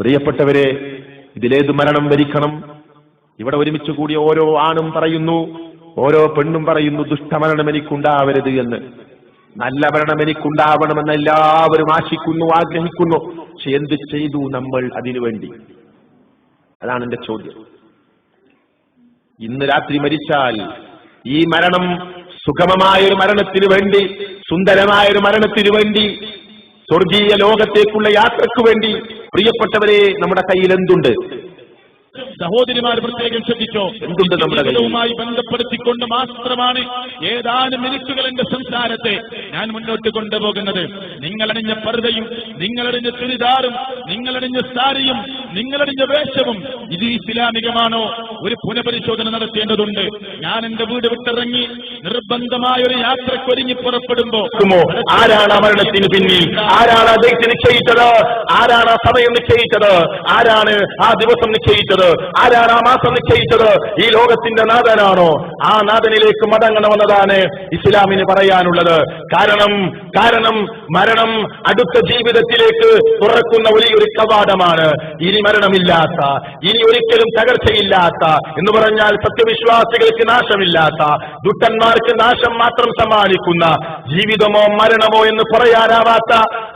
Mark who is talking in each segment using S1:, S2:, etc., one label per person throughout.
S1: പ്രിയപ്പെട്ടവരെ, ഇതിലേത് മരണം വരിക്കണം? ഇവിടെ ഒരുമിച്ച് കൂടിയ ഓരോ ആണും പറയുന്നു, ഓരോ പെണ്ണും പറയുന്നു, ദുഷ്ടമരണം എനിക്കുണ്ടാവരുത് എന്ന്. നല്ല മരണം എനിക്കുണ്ടാവണമെന്ന് എല്ലാവരും ആശിക്കുന്നു, ആഗ്രഹിക്കുന്നു. പക്ഷെ എന്ത് ചെയ്തു നമ്മൾ അതിനുവേണ്ടി? അതാണ് എന്റെ ചോദ്യം. ഇന്ന് രാത്രി മരിച്ചാൽ ഈ മരണം സുഗമമായൊരു മരണത്തിന് വേണ്ടി, സുന്ദരമായൊരു മരണത്തിന് വേണ്ടി, സ്വർഗീയ ലോകത്തേക്കുള്ള യാത്രയ്ക്ക് വേണ്ടി പ്രിയപ്പെട്ടവരെ നമ്മുടെ കയ്യിൽ എന്തുണ്ട്?
S2: സഹോദരിമാർ പ്രത്യേകം ശ്രദ്ധിച്ചോ.
S1: എന്തുണ്ട് നമ്മുടെ
S2: ജീവിതവുമായി ബന്ധപ്പെടുത്തിക്കൊണ്ട് മാത്രമാണ് ഏതാനും മിനിറ്റുകൾ എന്റെ സംസാരത്തെ ഞാൻ മുന്നോട്ട് കൊണ്ടുപോകുന്നത്. നിങ്ങളണിഞ്ഞ പർദ്ദയും, നിങ്ങളണിഞ്ഞ ചുരിദാറും, നിങ്ങളണിഞ്ഞ സാരിയും, നിങ്ങളണിഞ്ഞ വേഷവും ഇത് ഇസ്ലാമികമാണോ? ഒരു പുനഃപരിശോധന നടത്തേണ്ടതുണ്ട്. ഞാൻ എന്റെ വീട് വിട്ടിറങ്ങി നിർബന്ധമായ ഒരു യാത്രക്കൊരുങ്ങി പുറപ്പെടുമ്പോ
S1: ആരാണ് ആ മരണത്തിന് പിന്നിൽ? ആരാണ് ആ ഡേറ്റ് നിശ്ചയിച്ചത്? ആരാണ് ആ സമയം നിശ്ചയിച്ചത്? ആരാണ് ആ ദിവസം നിശ്ചയിച്ചത്? ആരാണ് ആ മാസം നിശ്ചയിച്ചത്? ഈ ലോകത്തിന്റെ നാഥനാണോ? ആ നാഥനിലേക്ക് മടങ്ങണമെന്നതാണ് ഇസ്ലാമിന് പറയാനുള്ളത്. കാരണം മരണം അടുത്ത ജീവിതത്തിലേക്ക് തുറക്കുന്ന വലിയൊരു കവാടമാണ്. ഇനി മരണമില്ലാത്ത, ഇനി ഒരിക്കലും തകർച്ചയില്ലാത്ത എന്ന് പറഞ്ഞാൽ സത്യവിശ്വാസികൾക്ക് നാശമില്ലാത്ത, ദുഷ്ടന്മാർക്ക് നാശം മാത്രം സമ്മാനിക്കുന്ന ജീവിതമോ മരണമോ എന്ന് പറയാനാവാത്ത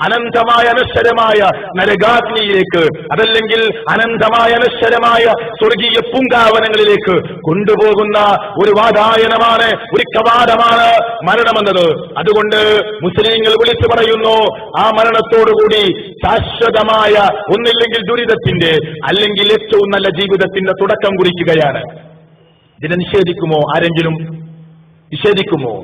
S1: അനന്തമായ അനശ്വരമായ നരകാഗ്നിയിലേക്ക്, അതല്ലെങ്കിൽ അനന്തമായ അനശ്വരമായ സ്വർഗീയ പൂങ്കാവനങ്ങളിലേക്ക് കൊണ്ടുപോകുന്ന ഒരു വാതായനമാണ്, ഒരു കവാടമാണ് മരണമെന്നത്. അതുകൊണ്ട് മുസ്ലിങ്ങൾ വിളിച്ചു പറയുന്നു, ആ മരണത്തോടുകൂടി ശാശ്വതമായ ഒന്നില്ലെങ്കിൽ ദുരിതത്തിന്റെ, അല്ലെങ്കിൽ ഏറ്റവും നല്ല ജീവിതത്തിന്റെ തുടക്കം കുറിക്കുകയാണ്. ഇതിനെ നിഷേധിക്കുമോ? ആരെങ്കിലും നിഷേധിക്കുമോ?